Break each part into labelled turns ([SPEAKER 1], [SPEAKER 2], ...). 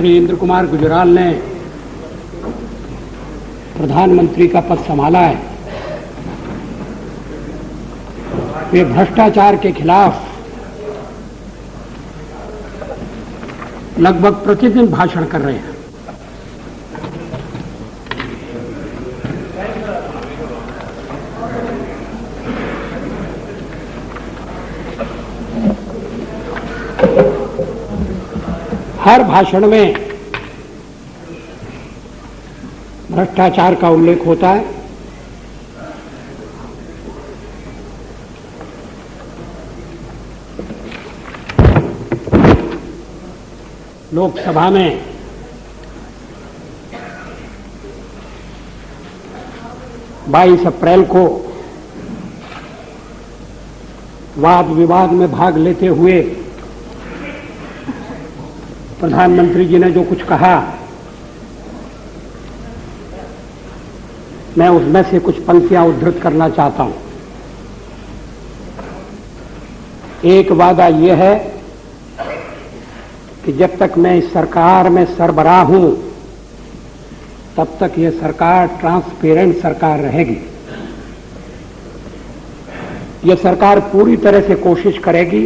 [SPEAKER 1] श्री इंद्र कुमार गुजराल ने प्रधानमंत्री का पद संभाला है, वे भ्रष्टाचार के खिलाफ लगभग प्रतिदिन भाषण कर रहे हैं। हर भाषण में भ्रष्टाचार का उल्लेख होता है। लोकसभा में बाईस अप्रैल को वाद विवाद में भाग लेते हुए प्रधानमंत्री जी ने जो कुछ कहा, मैं उसमें से कुछ पंक्तियां उद्धृत करना चाहता हूं। एक वादा यह है कि जब तक मैं इस सरकार में सरबराह हूं, तब तक यह सरकार ट्रांसपेरेंट सरकार रहेगी। यह सरकार पूरी तरह से कोशिश करेगी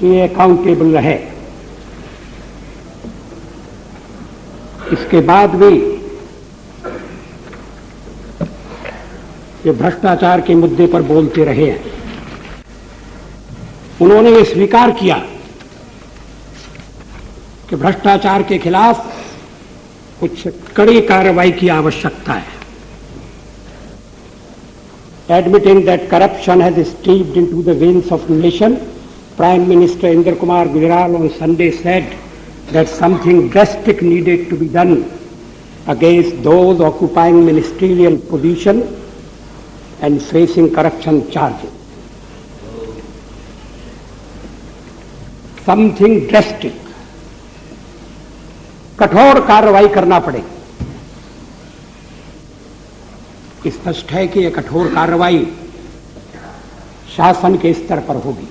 [SPEAKER 1] कि ये अकाउंटेबल रहे। इसके बाद भी ये भ्रष्टाचार के मुद्दे पर बोलते रहे हैं। उन्होंने ये स्वीकार किया कि भ्रष्टाचार के खिलाफ कुछ कड़ी कार्रवाई की आवश्यकता है। Admitting that corruption has seeped into the veins of the nation, Prime Minister Indra Kumar Gujaral on Sunday said that something drastic needed to be done against those occupying ministerial position and facing corruption charges. Something drastic, कठोर कार्रवाई करना पड़ेगी। स्पष्ट है कि यह कठोर कार्रवाई शासन के स्तर पर होगी।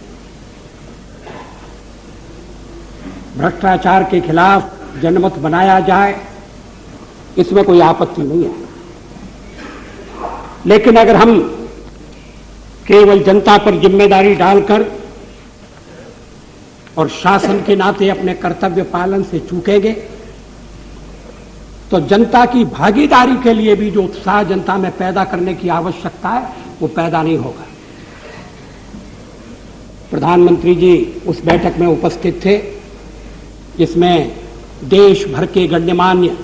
[SPEAKER 1] भ्रष्टाचार के खिलाफ जनमत बनाया जाए, इसमें कोई आपत्ति नहीं है। लेकिन अगर हम केवल जनता पर जिम्मेदारी डालकर और शासन के नाते अपने कर्तव्य पालन से चूकेंगे, तो जनता की भागीदारी के लिए भी जो उत्साह जनता में पैदा करने की आवश्यकता है, वो पैदा नहीं होगा। प्रधानमंत्री जी उस बैठक में उपस्थित थे जिसमें देश भर के गण्यमान्य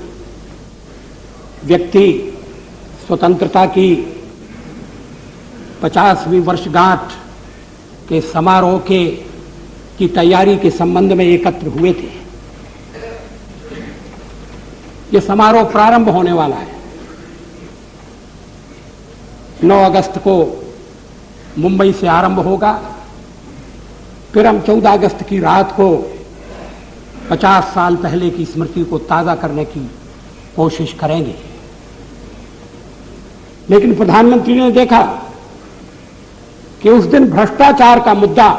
[SPEAKER 1] व्यक्ति स्वतंत्रता की 50वीं वर्षगांठ के समारोह की तैयारी के संबंध में एकत्र हुए थे। ये समारोह प्रारंभ होने वाला है। 9 अगस्त को मुंबई से आरंभ होगा, फिर हम 14 अगस्त की रात को 50 साल पहले की स्मृति को ताजा करने की कोशिश करेंगे। लेकिन प्रधानमंत्री ने देखा कि उस दिन भ्रष्टाचार का मुद्दा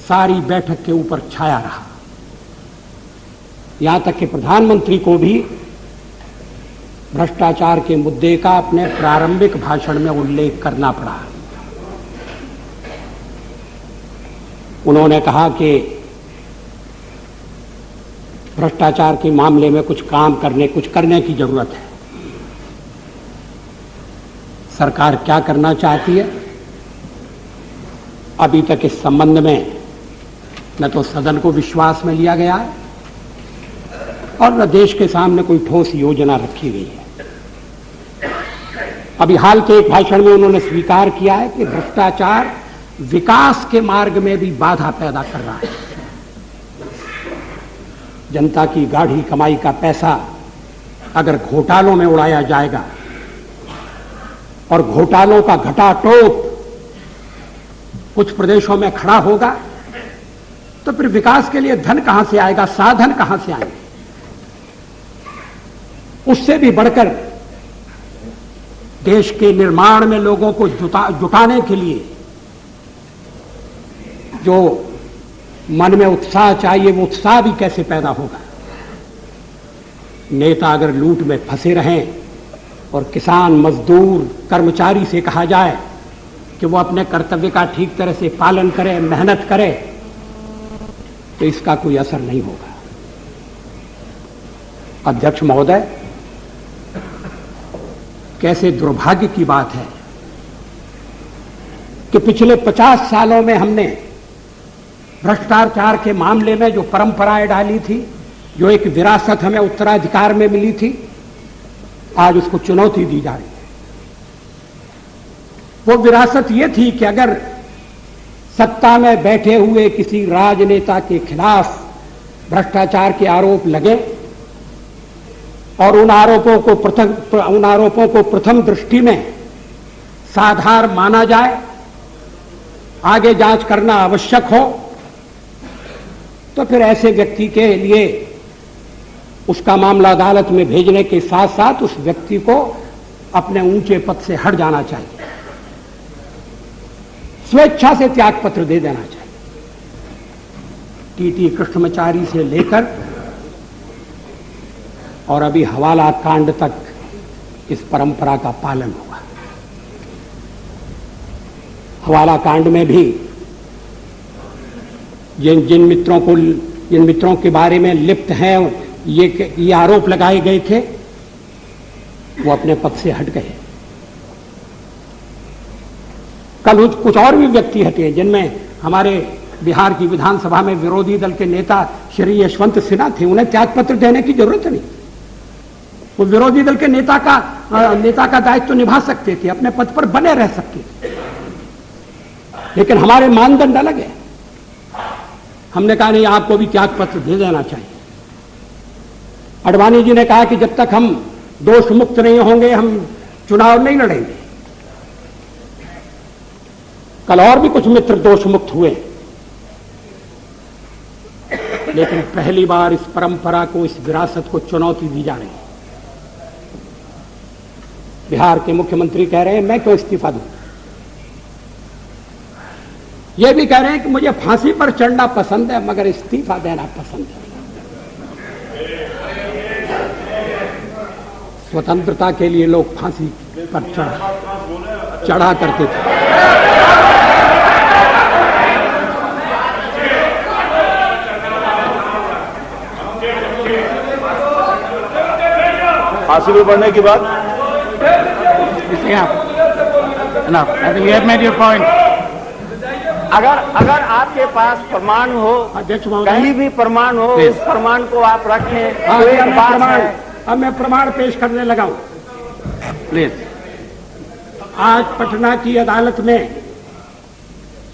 [SPEAKER 1] सारी बैठक के ऊपर छाया रहा। यहां तक कि प्रधानमंत्री को भी भ्रष्टाचार के मुद्दे का अपने प्रारंभिक भाषण में उल्लेख करना पड़ा। उन्होंने कहा कि भ्रष्टाचार के मामले में कुछ करने की जरूरत है। सरकार क्या करना चाहती है, अभी तक इस संबंध में न तो सदन को विश्वास में लिया गया है और न देश के सामने कोई ठोस योजना रखी गई है। अभी हाल के एक भाषण में उन्होंने स्वीकार किया है कि भ्रष्टाचार विकास के मार्ग में भी बाधा पैदा कर रहा है। जनता की गाढ़ी कमाई का पैसा अगर घोटालों में उड़ाया जाएगा और घोटालों का घटाटोप कुछ प्रदेशों में खड़ा होगा, तो फिर विकास के लिए धन कहां से आएगा, साधन कहां से आएंगे। उससे भी बढ़कर देश के निर्माण में लोगों को जुटाने के लिए जो मन में उत्साह चाहिए, वो उत्साह भी कैसे पैदा होगा? नेता अगर लूट में फंसे रहें और किसान, मजदूर, कर्मचारी से कहा जाए कि वो अपने कर्तव्य का ठीक तरह से पालन करे, मेहनत करे, तो इसका कोई असर नहीं होगा। अध्यक्ष महोदय, कैसे दुर्भाग्य की बात है कि पिछले 50 सालों में हमने भ्रष्टाचार के मामले में जो परंपराएं डाली थी, जो एक विरासत हमें उत्तराधिकार में मिली थी, आज उसको चुनौती दी जा रही है। वो विरासत ये थी कि अगर सत्ता में बैठे हुए किसी राजनेता के खिलाफ भ्रष्टाचार के आरोप लगे और उन आरोपों को प्रथम दृष्टि में साधारण माना जाए, आगे जांच करना आवश्यक हो, तो फिर ऐसे व्यक्ति के लिए उसका मामला अदालत में भेजने के साथ साथ उस व्यक्ति को अपने ऊंचे पद से हट जाना चाहिए, स्वेच्छा से त्याग पत्र दे देना चाहिए। टीटी कृष्णमाचारी से लेकर और अभी हवाला कांड तक इस परंपरा का पालन हुआ। हवाला कांड में भी जिन मित्रों के बारे में लिप्त हैं, ये आरोप लगाए गए थे, वो अपने पद से हट गए। कल कुछ और भी व्यक्ति हटे, जिनमें हमारे बिहार की विधानसभा में विरोधी दल के नेता श्री यशवंत सिन्हा थे। उन्हें त्यागपत्र देने की जरूरत नहीं, वो विरोधी दल के नेता का दायित्व तो निभा सकते थे, अपने पद पर बने रह सकते थे, लेकिन हमारे मानदंड अलग है। हमने कहा नहीं, आपको भी त्यागपत्र दे देना चाहिए। आडवाणी जी ने कहा कि जब तक हम दोष मुक्त नहीं होंगे हम चुनाव नहीं लड़ेंगे। कल और भी कुछ मित्र दोष मुक्त हुए, लेकिन पहली बार इस परंपरा को, इस विरासत को चुनौती दी जा रही है। बिहार के मुख्यमंत्री कह रहे हैं मैं क्यों इस्तीफा दूं। ये भी कह रहे हैं कि मुझे फांसी पर चढ़ना पसंद है मगर इस्तीफा देना पसंद है। स्वतंत्रता के लिए लोग फांसी पर चढ़ा करते थे।
[SPEAKER 2] फांसी पर पड़ने के बाद अगर आपके पास प्रमाण हो, कहीं भी प्रमाण हो, उस प्रमाण को आप रखें।
[SPEAKER 1] अब मैं प्रमाण पेश करने लगा हूं। प्लीज। आज पटना की अदालत में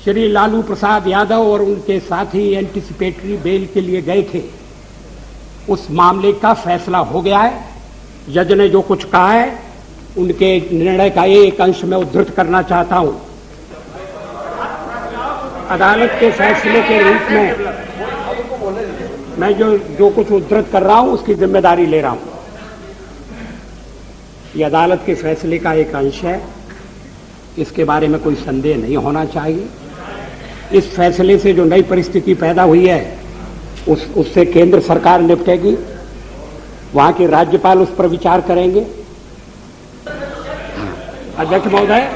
[SPEAKER 1] श्री लालू प्रसाद यादव और उनके साथी एंटीसिपेटरी बेल के लिए गए थे। उस मामले का फैसला हो गया है। जज ने जो कुछ कहा है उनके निर्णय का एक अंश मैं उद्धृत करना चाहता हूं। अदालत के फैसले के रूप में मैं जो कुछ उद्धृत कर रहा हूं उसकी जिम्मेदारी ले रहा हूं। यह अदालत के फैसले का एक अंश है, इसके बारे में कोई संदेह नहीं होना चाहिए। इस फैसले से जो नई परिस्थिति पैदा हुई है उससे केंद्र सरकार निपटेगी, वहां के राज्यपाल उस पर विचार करेंगे। अध्यक्ष महोदय,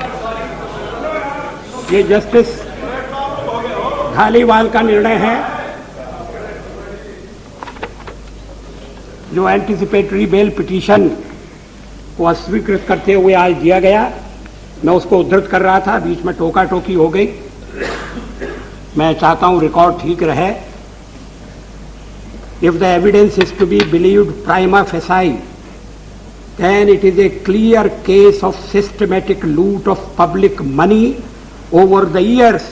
[SPEAKER 1] ये जस्टिस धालीवाल का निर्णय है जो एंटीसिपेटरी बेल पिटीशन को अस्वीकृत करते हुए आज दिया गया। मैं उसको उद्धृत कर रहा था, बीच में टोका टोकी हो गई। मैं चाहता हूं रिकॉर्ड ठीक रहे। If the evidence is to be believed prima facie, then it is a clear case of systematic loot of public money over the years,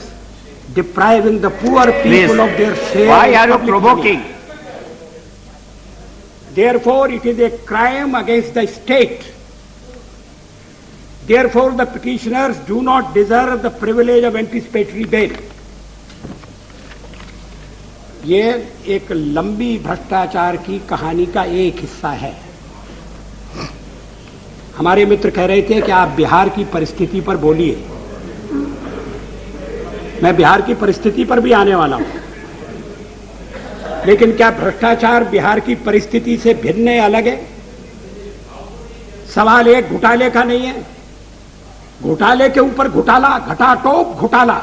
[SPEAKER 1] depriving the poor people of their share.
[SPEAKER 2] Why are you provoking?
[SPEAKER 1] Therefore, it is a crime against the state. Therefore, the petitioners do not deserve the privilege of anticipatory bail. ये एक लंबी भ्रष्टाचार की कहानी का एक हिस्सा है। हमारे मित्र कह रहे थे कि आप बिहार की परिस्थिति पर बोलिए। मैं बिहार की परिस्थिति पर भी आने वाला हूं। लेकिन क्या भ्रष्टाचार बिहार की परिस्थिति से भिन्न है, अलग है? सवाल एक घोटाले का नहीं है, घोटाले के ऊपर घोटाला, घटाटोप घोटाला,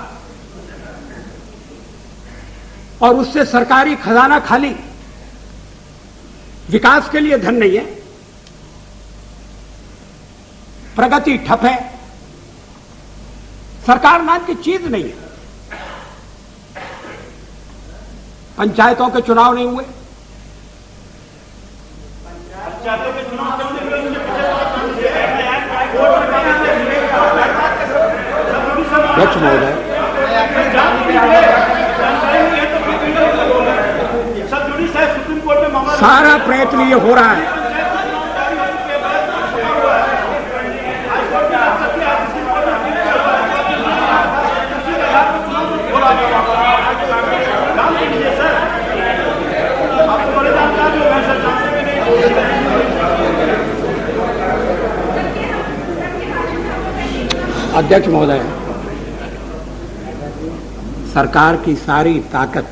[SPEAKER 1] और उससे सरकारी खजाना खाली, विकास के लिए धन नहीं है, प्रगति ठप है, सरकार नाम की चीज नहीं है। पंचायतों के चुनाव नहीं हुए,
[SPEAKER 3] पंचायतों के चुनाव
[SPEAKER 1] अध्यक्ष महोदय,
[SPEAKER 3] सुप्रीम कोर्ट में मामला
[SPEAKER 1] सारा प्रयत्न ये हो रहा है। अध्यक्ष महोदय, सरकार की सारी ताकत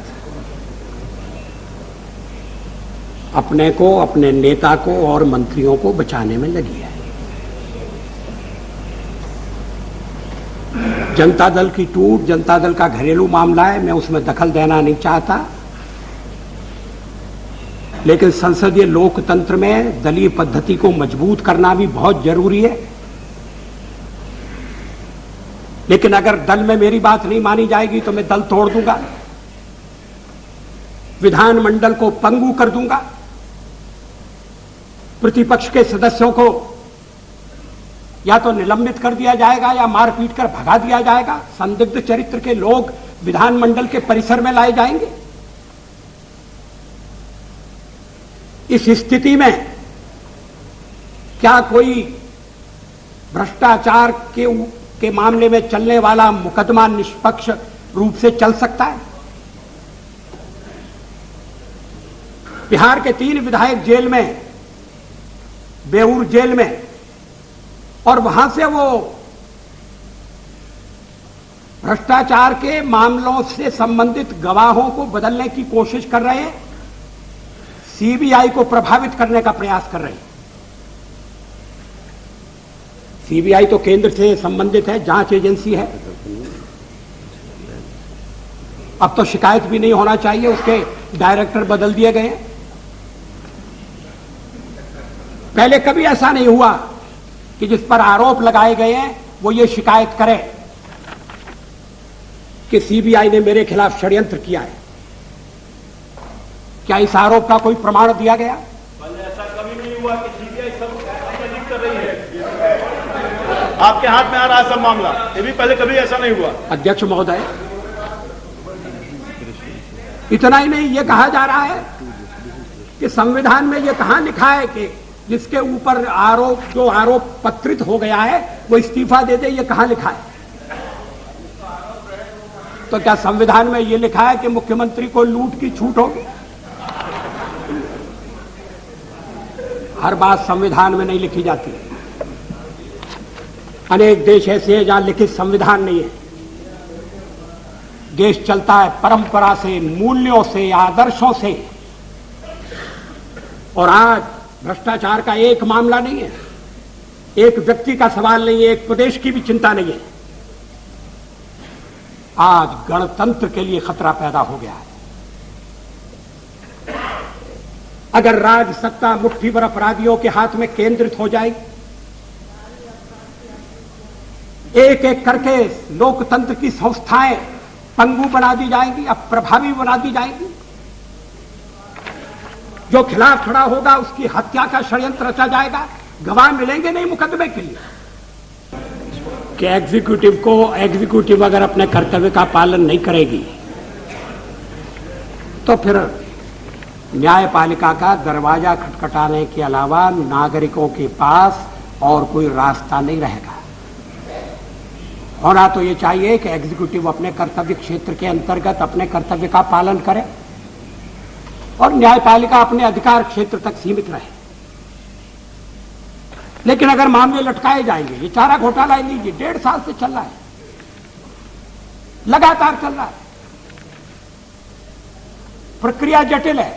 [SPEAKER 1] अपने को, अपने नेता को और मंत्रियों को बचाने में लगी है। जनता दल की टूट, जनता दल का घरेलू मामला है, मैं उसमें दखल देना नहीं चाहता, लेकिन संसदीय लोकतंत्र में दलीय पद्धति को मजबूत करना भी बहुत जरूरी है। लेकिन अगर दल में मेरी बात नहीं मानी जाएगी तो मैं दल तोड़ दूंगा, विधानमंडल को पंगु कर दूंगा, प्रतिपक्ष के सदस्यों को या तो निलंबित कर दिया जाएगा या मारपीट कर भगा दिया जाएगा, संदिग्ध चरित्र के लोग विधानमंडल के परिसर में लाए जाएंगे। इस स्थिति में क्या कोई भ्रष्टाचार के मामले में चलने वाला मुकदमा निष्पक्ष रूप से चल सकता है? बिहार के 3 विधायक जेल में, बेऊर जेल में, और वहां से वो भ्रष्टाचार के मामलों से संबंधित गवाहों को बदलने की कोशिश कर रहे हैं, सीबीआई को प्रभावित करने का प्रयास कर रहे हैं। सीबीआई तो केंद्र से संबंधित है, जांच एजेंसी है, अब तो शिकायत भी नहीं होना चाहिए, उसके डायरेक्टर बदल दिए गए हैं। पहले कभी ऐसा नहीं हुआ कि जिस पर आरोप लगाए गए हैं वो ये शिकायत करे कि सीबीआई ने मेरे खिलाफ षड्यंत्र किया है। क्या इस आरोप का कोई प्रमाण दिया गया?
[SPEAKER 3] ऐसा कभी नहीं हुआ कि सीबीआई सब लीक कर रही है, आपके हाथ में आ रहा है सब मामला, ये भी पहले कभी ऐसा नहीं हुआ।
[SPEAKER 1] अध्यक्ष महोदय, इतना ही नहीं, ये कहा जा रहा है कि संविधान में ये कहां लिखा है कि जिसके ऊपर आरोप, जो आरोप पत्रित हो गया है वो इस्तीफा दे दे, ये कहां लिखा है? तो क्या संविधान में ये लिखा है कि मुख्यमंत्री को लूट की छूट होगी? हर बात संविधान में नहीं लिखी जाती। अनेक देश ऐसे हैं जहां लिखित संविधान नहीं है। देश चलता है परंपरा से, मूल्यों से, आदर्शों से, और आज भ्रष्टाचार का एक मामला नहीं है, एक व्यक्ति का सवाल नहीं है, एक प्रदेश की भी चिंता नहीं है। आज गणतंत्र के लिए खतरा पैदा हो गया है। अगर राज सत्ता मुट्ठी भर अपराधियों के हाथ में केंद्रित हो जाएगी, एक एक करके लोकतंत्र की संस्थाएं पंगु बना दी जाएंगी, अप्रभावी बना दी जाएंगी, जो खिलाफ खड़ा होगा उसकी हत्या का षड्यंत्र रचा जाएगा, गवाह मिलेंगे नहीं मुकदमे के लिए। कि एग्जीक्यूटिव अगर अपने कर्तव्य का पालन नहीं करेगी तो फिर न्यायपालिका का दरवाजा खटखटाने के अलावा नागरिकों के पास और कोई रास्ता नहीं रहेगा। होना तो ये चाहिए कि एग्जीक्यूटिव अपने कर्तव्य क्षेत्र के अंतर्गत अपने कर्तव्य का पालन करे और न्यायपालिका अपने अधिकार क्षेत्र तक सीमित रहे। लेकिन अगर मामले लटकाए जाएंगे, ये चारा घोटाला लीजिए, 1.5 साल से चल रहा है, लगातार चल रहा है, प्रक्रिया जटिल है,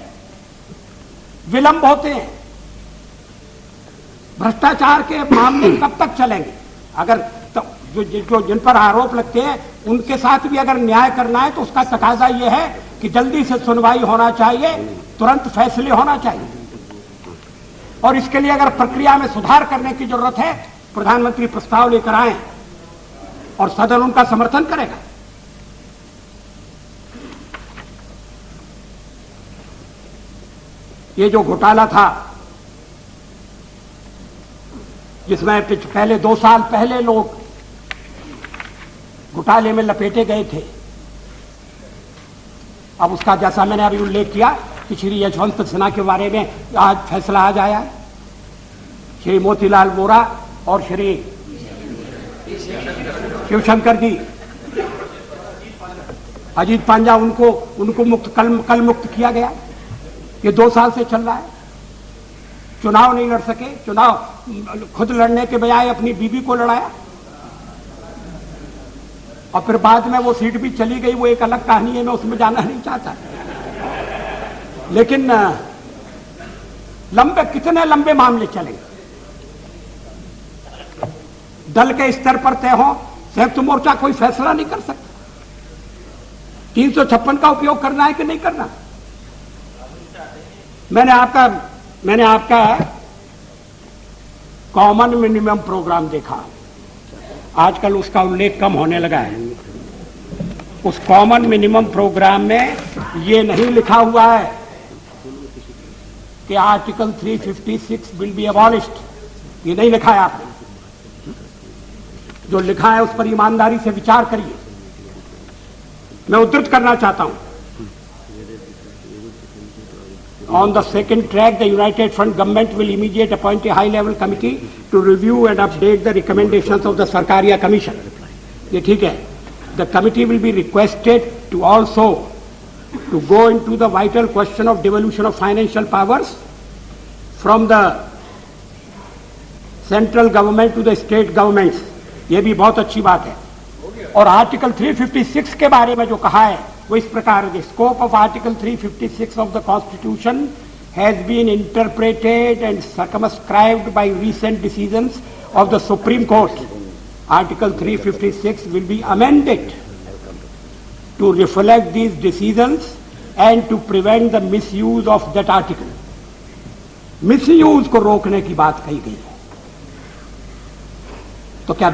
[SPEAKER 1] विलंब होते हैं, भ्रष्टाचार के मामले कब तक चलेंगे? अगर तो जो जिन पर आरोप लगते हैं उनके साथ भी अगर न्याय करना है तो उसका तकाजा यह है कि जल्दी से सुनवाई होना चाहिए, तुरंत फैसले होना चाहिए। और इसके लिए अगर प्रक्रिया में सुधार करने की जरूरत है, प्रधानमंत्री प्रस्ताव लेकर आए और सदन उनका समर्थन करेगा। ये जो घोटाला था जिसमें पहले 2 साल पहले लोग घोटाले में लपेटे गए थे, अब उसका जैसा मैंने अभी उल्लेख किया कि श्री यशवंत सिन्हा के बारे में आज फैसला आ जाया, श्री मोतीलाल वोरा और श्री शिवशंकर जी, अजीत पांजा, उनको मुक्त कल मुक्त किया गया। ये 2 साल से चल रहा है। चुनाव नहीं लड़ सके, चुनाव खुद लड़ने के बजाय अपनी बीबी को लड़ाया और फिर बाद में वो सीट भी चली गई। वो एक अलग कहानी है, मैं उसमें जाना नहीं चाहता। लेकिन कितने लंबे मामले चलेंगे? दल के स्तर पर तय हो, संयुक्त मोर्चा कोई फैसला नहीं कर सकता। 356 का उपयोग करना है कि नहीं करना? मैंने आपका कॉमन मिनिमम प्रोग्राम देखा, आजकल उसका उल्लेख कम होने लगा है। उस कॉमन मिनिमम प्रोग्राम में ये नहीं लिखा हुआ है कि आर्टिकल 356 विल बी अबॉलिश्ड। ये नहीं लिखा है आपने। जो लिखा है उस पर ईमानदारी से विचार करिए। मैं उद्धृत करना चाहता हूं। On the second track, the United Front government will immediately appoint a high-level committee to review and update the recommendations of the Sarkaria Commission. ये ठीक है. The committee will be requested to also to go into the vital question of devolution of financial powers from the central government to the state governments. ये भी बहुत अच्छी बात है. और आर्टिकल 356 के बारे में जो कहा है वो इस प्रकार है, scope of article 356 of the constitution has been interpreted and circumscribed by recent decisions of the Supreme Court. Article 356 will be amended to reflect these decisions and to prevent the misuse of that article. Misuse को रोकने की बात कही गई है. तो क्या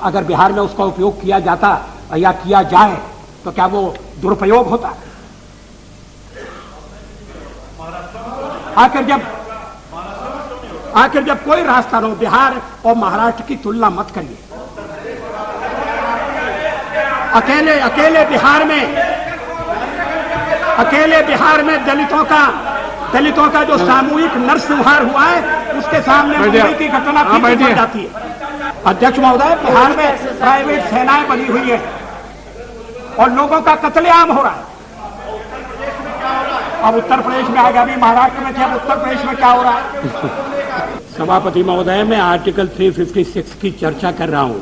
[SPEAKER 1] अगर बिहार में उसका उपयोग किया जाता या किया जाए तो क्या वो दुरुपयोग होता? आखिर जब कोई रास्ता न हो, बिहार और महाराष्ट्र की तुलना मत करिए. अकेले बिहार में दलितों का जो सामूहिक नरसंहार हुआ है उसके सामने मुंबई की घटना पड़ जाती है. अध्यक्ष महोदय, बिहार में प्राइवेट सेनाएं बनी हुई है और लोगों का कत्लेआम हो रहा है. अब उत्तर प्रदेश में आएगा, अभी महाराष्ट्र में थे, अब उत्तर प्रदेश में क्या हो रहा है? सभापति महोदय, मैं आर्टिकल 356 की चर्चा कर रहा हूं.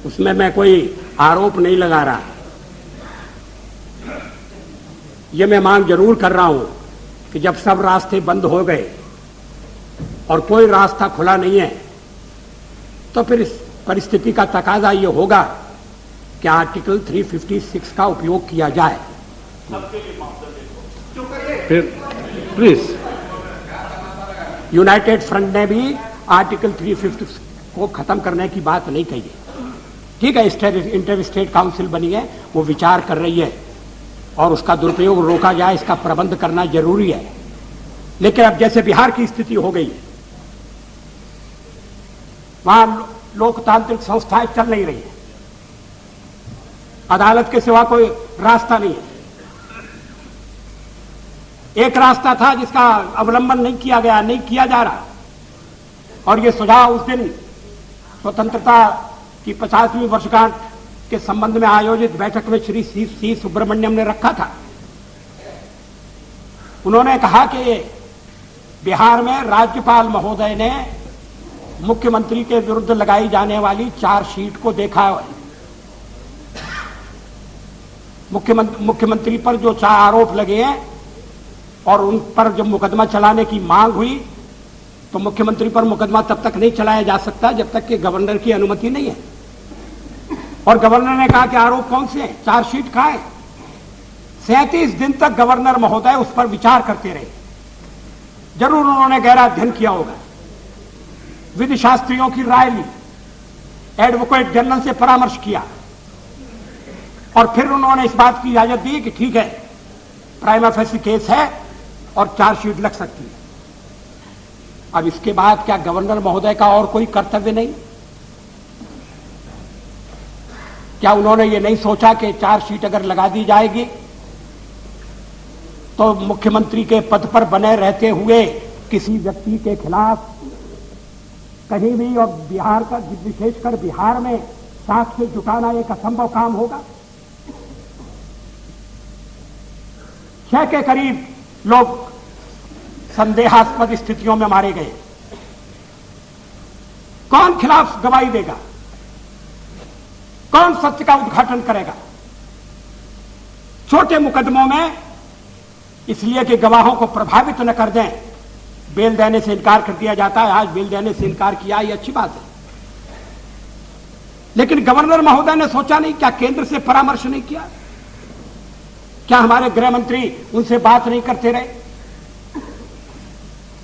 [SPEAKER 1] उसमें मैं कोई आरोप नहीं लगा रहा. ये मैं मांग जरूर कर रहा हूं कि जब सब रास्ते बंद हो गए और कोई रास्ता खुला नहीं है तो फिर इस परिस्थिति का तकाजा ये होगा कि आर्टिकल 356 का उपयोग किया जाए. फिर प्लीज, यूनाइटेड फ्रंट ने भी आर्टिकल 356 को खत्म करने की बात नहीं कही है. ठीक है, इंटर स्टेट काउंसिल बनी है, वो विचार कर रही है और उसका दुरुपयोग रोका जाए, इसका प्रबंध करना जरूरी है. लेकिन अब जैसे बिहार की स्थिति हो गई है, वहां लोकतांत्रिक संस्थाएं चल नहीं रही है. अदालत के सिवा कोई रास्ता नहीं है. एक रास्ता था जिसका अवलंबन नहीं किया गया, नहीं किया जा रहा. और ये सुझाव उस दिन स्वतंत्रता की 50वीं वर्षगांठ के संबंध में आयोजित बैठक में श्री सी सुब्रमण्यम ने रखा था. उन्होंने कहा कि बिहार में राज्यपाल महोदय ने मुख्यमंत्री के विरुद्ध लगाई जाने वाली चार्जशीट को देखा है मुख्यमंत्री पर जो 4 आरोप लगे हैं और उन पर जब मुकदमा चलाने की मांग हुई तो मुख्यमंत्री पर मुकदमा तब तक नहीं चलाया जा सकता जब तक कि गवर्नर की अनुमति नहीं है। और गवर्नर ने कहा कि आरोप कौन से हैं, चार्जशीट कहां है। 37 दिन तक गवर्नर महोदय उस पर विचार करते रहे। जरूर उन्होंने गहरा अध्ययन किया होगा, विधि शास्त्रियों की राय ली, एडवोकेट जनरल से परामर्श किया और फिर उन्होंने इस बात की इजाजत दी कि ठीक है, प्राइमा फेसी केस है और चार्जशीट लग सकती है। अब इसके बाद क्या गवर्नर महोदय का और कोई कर्तव्य नहीं? क्या उन्होंने ये नहीं सोचा कि चार्जशीट अगर लगा दी जाएगी तो मुख्यमंत्री के पद पर बने रहते हुए किसी व्यक्ति के खिलाफ कहीं भी, और बिहार का, विशेषकर बिहार में साक्ष्य जुटाना एक असंभव काम होगा। 6 के करीब लोग संदेहास्पद स्थितियों में मारे गए। कौन खिलाफ गवाही देगा? कौन सत्य का उद्घाटन करेगा? छोटे मुकदमों में इसलिए कि गवाहों को प्रभावित न कर दें, बेल देने से इनकार कर दिया जाता है। आज बेल देने से इनकार किया, ये अच्छी बात है, लेकिन गवर्नर महोदय ने सोचा नहीं? क्या केंद्र से परामर्श नहीं किया? क्या हमारे गृह मंत्री उनसे बात नहीं करते रहे?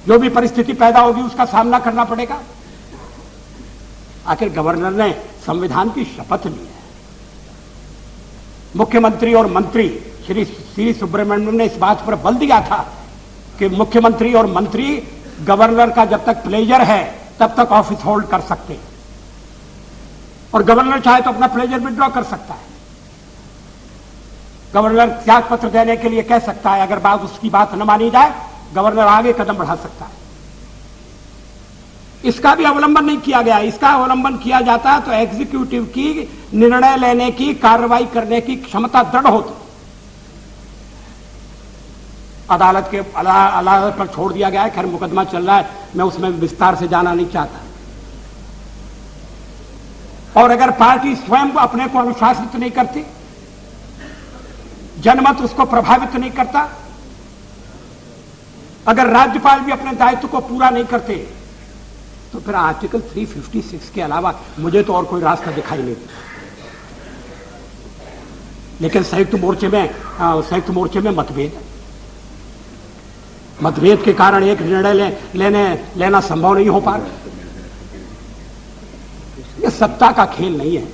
[SPEAKER 1] जो भी परिस्थिति पैदा होगी उसका सामना करना पड़ेगा। आखिर गवर्नर ने संविधान की शपथ ली है। मुख्यमंत्री और मंत्री श्री सुब्रमण्यम ने इस बात पर बल दिया था कि मुख्यमंत्री और मंत्री गवर्नर का जब तक प्लेजर है तब तक ऑफिस होल्ड कर सकते हैं, और गवर्नर चाहे तो अपना प्लेजर विड्रॉ कर सकता है। गवर्नर त्याग पत्र देने के लिए कह सकता है, अगर उसकी बात न मानी जाए गवर्नर आगे कदम बढ़ा सकता है। इसका भी अवलंबन नहीं किया गया। इसका अवलंबन किया जाता तो एग्जीक्यूटिव की निर्णय लेने की, कार्रवाई करने की क्षमता दृढ़ होती। अदालत पर छोड़ दिया गया है। खैर मुकदमा चल रहा है, मैं उसमें विस्तार से जाना नहीं चाहता। और अगर पार्टी स्वयं अपने को अनुशासित नहीं करती, जनमत उसको प्रभावित नहीं करता, अगर राज्यपाल भी अपने दायित्व को पूरा नहीं करते, तो फिर आर्टिकल 356 के अलावा मुझे तो और कोई रास्ता दिखाई नहीं देता। लेकिन संयुक्त मोर्चे में मतभेद के कारण एक निर्णय लेना संभव नहीं हो पा रहा। यह सत्ता का खेल नहीं है।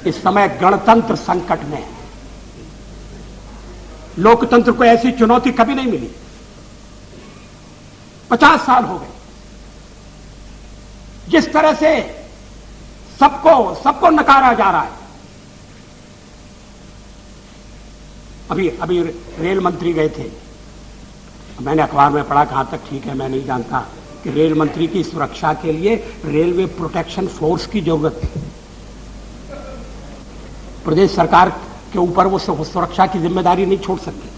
[SPEAKER 1] इस समय गणतंत्र संकट में है। लोकतंत्र को ऐसी चुनौती कभी नहीं मिली। 50 साल हो गए। जिस तरह से सबको नकारा जा रहा है। अभी रेल मंत्री गए थे, मैंने अखबार में पढ़ा, कहां तक ठीक है मैं नहीं जानता, कि रेल मंत्री की सुरक्षा के लिए रेलवे प्रोटेक्शन फोर्स की जरूरत है। प्रदेश सरकार के ऊपर वो सुरक्षा की जिम्मेदारी नहीं छोड़ सकते,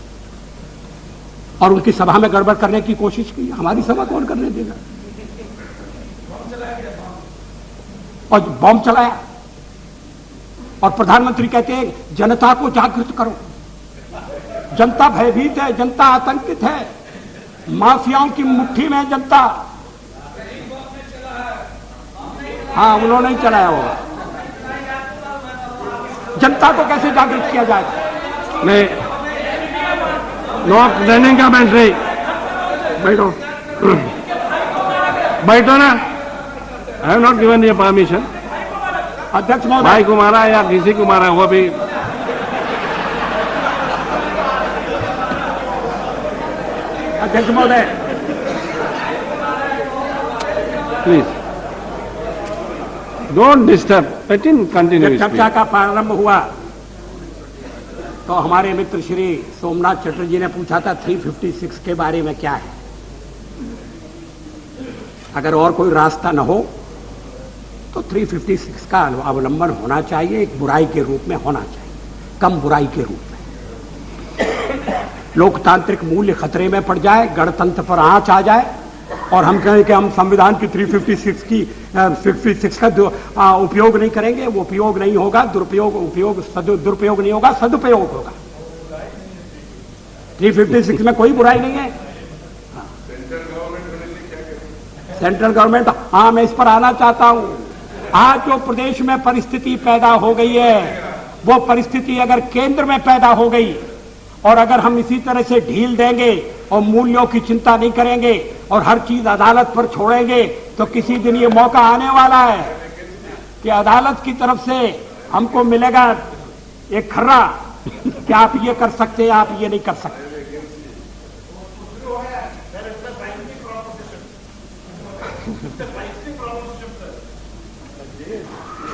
[SPEAKER 1] और उनकी सभा में गड़बड़ करने की कोशिश की। हमारी सभा कौन करने देगा? और बॉम्ब चलाया, और प्रधानमंत्री कहते हैं जनता को जागृत करो। जनता भयभीत है, जनता आतंकित है, माफियाओं की मुट्ठी में जनता। हाँ, उन्होंने ही चलाया होगा। जनता को कैसे जागृत किया जाएगा?
[SPEAKER 4] नहीं, नॉट रनिंग का बैंड नहीं, बैठो ना। I have not given you permission.
[SPEAKER 1] अध्यक्ष महोदय,
[SPEAKER 4] भाई को मारा या किसी को मारा, वो भी
[SPEAKER 1] अध्यक्ष महोदय,
[SPEAKER 4] प्लीज डोंट डिस्टर्ब। कंटिन्यू।
[SPEAKER 1] चर्चा का प्रारंभ हुआ तो हमारे मित्र श्री सोमनाथ चटर्जी ने पूछा था 356 के बारे में क्या है। अगर और कोई रास्ता न हो तो 356 का अवलंबन होना चाहिए, एक बुराई के रूप में होना चाहिए, कम बुराई के रूप में। लोकतांत्रिक मूल्य खतरे में पड़ जाए, गणतंत्र पर आंच आ जाए और हम कहें कि हम संविधान की 356 की 56 का उपयोग नहीं करेंगे, वो उपयोग नहीं होगा, दुरुपयोग नहीं होगा, सदुपयोग होगा। 356 में कोई बुराई नहीं है। सेंट्रल गवर्नमेंट, हाँ मैं इस पर आना चाहता हूं। आज जो प्रदेश में परिस्थिति पैदा हो गई है, वो परिस्थिति अगर केंद्र में पैदा हो गई और अगर हम इसी तरह से ढील देंगे और मूल्यों की चिंता नहीं करेंगे और हर चीज अदालत पर छोड़ेंगे, तो किसी दिन ये मौका आने वाला है कि अदालत की तरफ से हमको मिलेगा एक खर्रा कि आप ये कर सकते हैं, आप ये नहीं कर सकते।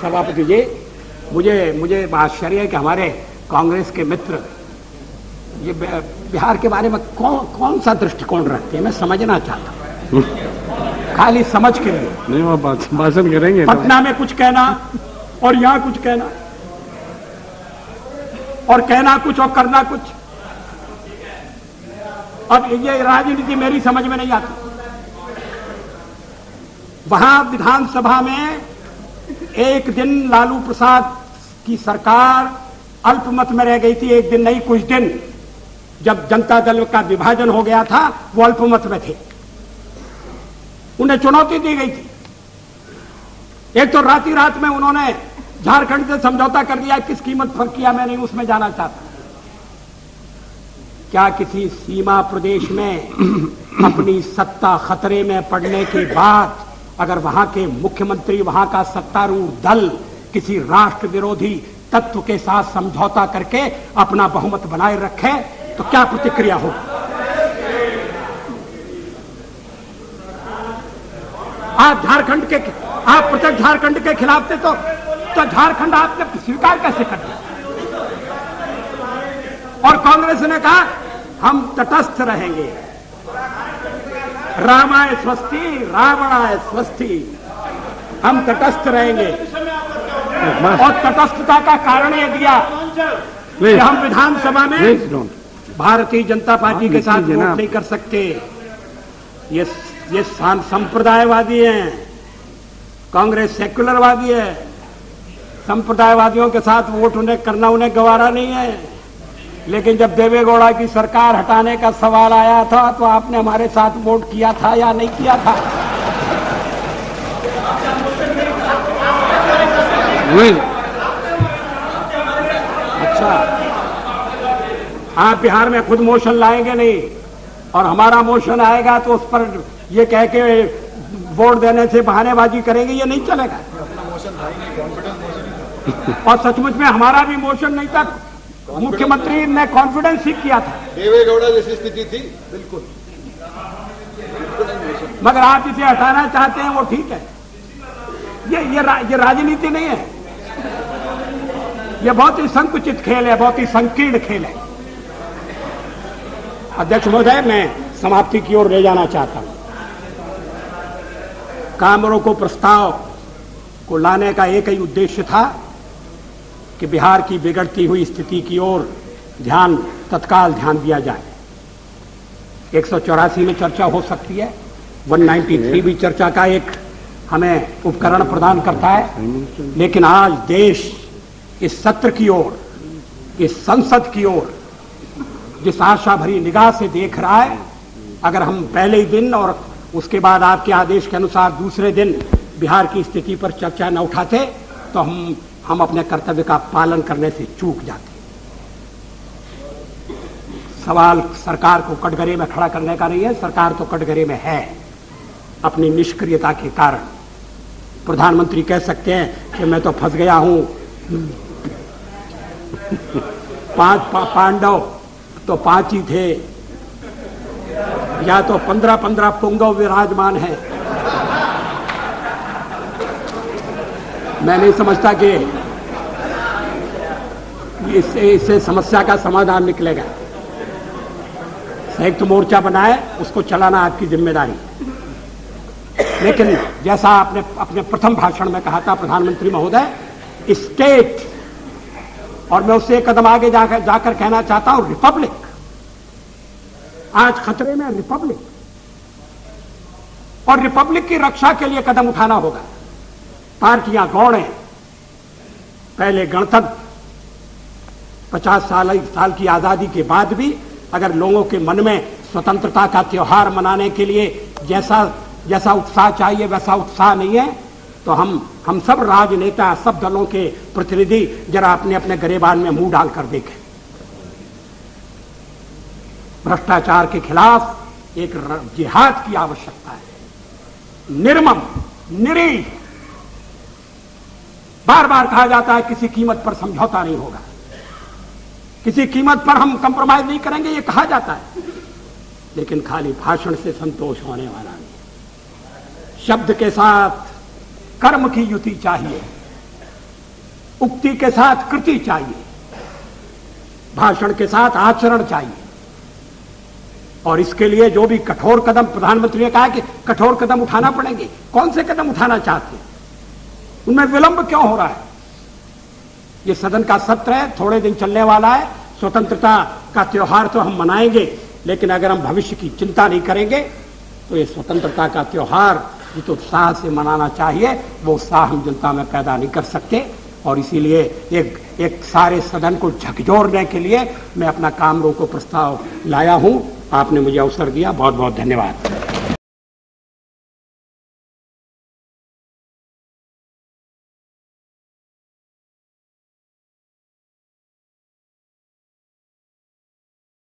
[SPEAKER 1] सभापति जी, मुझे आश्चर्य है कि हमारे कांग्रेस के मित्र ये बिहार के बारे में कौन सा दृष्टिकोण रखते हैं, मैं समझना चाहता हूं। खाली समझ के लिए
[SPEAKER 4] नहीं, वो भाषण करेंगे।
[SPEAKER 1] पटना में कुछ कहना और यहां कुछ कहना, और कहना कुछ और करना कुछ। अब ये राजनीति मेरी समझ में नहीं आती। वहां विधानसभा में एक दिन लालू प्रसाद की सरकार अल्पमत में रह गई थी, एक दिन नहीं कुछ दिन। जब जनता दल का विभाजन हो गया था, वो अल्पमत में थे, उन्हें चुनौती दी गई थी। एक तो रात में उन्होंने झारखंड से समझौता कर दिया, किस कीमत पर किया मैं नहीं उसमें जाना चाहता। क्या किसी सीमा प्रदेश में अपनी सत्ता खतरे में पड़ने के बाद अगर वहां के मुख्यमंत्री, वहां का सत्तारूढ़ दल किसी राष्ट्र विरोधी तत्व के साथ समझौता करके अपना बहुमत बनाए रखे, तो क्या प्रतिक्रिया हो? आप प्रत्येक झारखंड के खिलाफ थे, तो झारखंड आपने स्वीकार कैसे कर दिया? और कांग्रेस ने कहा हम तटस्थ रहेंगे, रामाय स्वस्ति रावणाय स्वस्ति, हम तटस्थ रहेंगे। और तटस्थता का कारण यह दिया कि हम विधानसभा में भारतीय जनता पार्टी के साथ वोट नहीं कर सकते। ये संप्रदायवादी हैं, कांग्रेस सेक्युलरवादी है। संप्रदायवादियों के साथ वोट उन्हें गवारा नहीं है। लेकिन जब देवेगौड़ा की सरकार हटाने का सवाल आया था, तो आपने हमारे साथ वोट किया था या नहीं किया था? अच्छा, आप बिहार में खुद मोशन लाएंगे नहीं, और हमारा मोशन आएगा तो उस पर ये कह के वोट देने से बहानेबाजी करेंगे, ये नहीं चलेगा। और सचमुच में हमारा भी मोशन नहीं था, मुख्यमंत्री ने कॉन्फिडेंस ही किया था।
[SPEAKER 3] देवेगौड़ा जैसी स्थिति थी, बिल्कुल।
[SPEAKER 1] मगर आप इसे हटाना चाहते हैं, वो ठीक है। ये राजनीति नहीं है, ये बहुत ही संकुचित खेल है, बहुत ही संकीर्ण खेल है। अध्यक्ष महोदय, मैं समाप्ति की ओर ले जाना चाहता हूं। काम रोको प्रस्ताव को लाने का एक ही उद्देश्य था कि बिहार की बिगड़ती हुई स्थिति की ओर तत्काल ध्यान दिया जाए। 184 में चर्चा हो सकती है, 193 भी चर्चा का एक हमें उपकरण प्रदान करता है। लेकिन आज देश इस सत्र की ओर, इस संसद की ओर जिस आशा भरी निगाह से देख रहा है, अगर हम पहले ही दिन और उसके बाद आपके आदेश के अनुसार दूसरे दिन बिहार की स्थिति पर चर्चा न उठाते, तो हम अपने कर्तव्य का पालन करने से चूक जाते। सवाल सरकार को कटघरे में खड़ा करने का नहीं है, सरकार तो कटघरे में है अपनी निष्क्रियता के कारण। प्रधानमंत्री कह सकते हैं कि मैं तो फंस गया हूं, 5 पांडव तो 5 ही थे, या तो 15-15 पुंगव विराजमान है। मैं नहीं समझता कि इससे समस्या का समाधान निकलेगा। संयुक्त मोर्चा बनाए, उसको चलाना आपकी जिम्मेदारी। लेकिन जैसा आपने अपने प्रथम भाषण में कहा था प्रधानमंत्री महोदय, स्टेट, और मैं उससे एक कदम आगे जाकर कहना चाहता हूं रिपब्लिक। आज खतरे में रिपब्लिक, और रिपब्लिक की रक्षा के लिए कदम उठाना होगा। पार्टियां गौड़ें, पहले गणतंत्र 50 साल की आजादी के बाद भी अगर लोगों के मन में स्वतंत्रता का त्योहार मनाने के लिए जैसा उत्साह चाहिए वैसा उत्साह नहीं है, तो हम सब राजनेता, सब दलों के प्रतिनिधि जरा अपने अपने गिरेबान में मुंह डालकर देखें। भ्रष्टाचार के खिलाफ एक जिहाद की आवश्यकता है, निर्मम, निरीह। बार बार कहा जाता है किसी कीमत पर समझौता नहीं होगा, किसी कीमत पर हम कंप्रोमाइज नहीं करेंगे, ये कहा जाता है, लेकिन खाली भाषण से संतोष होने वाला नहीं। शब्द के साथ कर्म की युति चाहिए, उक्ति के साथ कृति चाहिए, भाषण के साथ आचरण चाहिए। और इसके लिए जो भी कठोर कदम, प्रधानमंत्री ने कहा कि कठोर कदम उठाना पड़ेंगे, कौन से कदम उठाना चाहते हैं, उनमें विलंब क्यों हो रहा है? ये सदन का सत्र है, थोड़े दिन चलने वाला है। स्वतंत्रता का त्योहार तो हम मनाएंगे, लेकिन अगर हम भविष्य की चिंता नहीं करेंगे तो ये स्वतंत्रता का त्योहार जिस उत्साह से मनाना चाहिए वो उत्साह हम जनता में पैदा नहीं कर सकते। और इसीलिए एक सारे सदन को झकझोरने के लिए मैं अपना काम रोको प्रस्ताव लाया हूं। आपने मुझे अवसर दिया, बहुत बहुत धन्यवाद।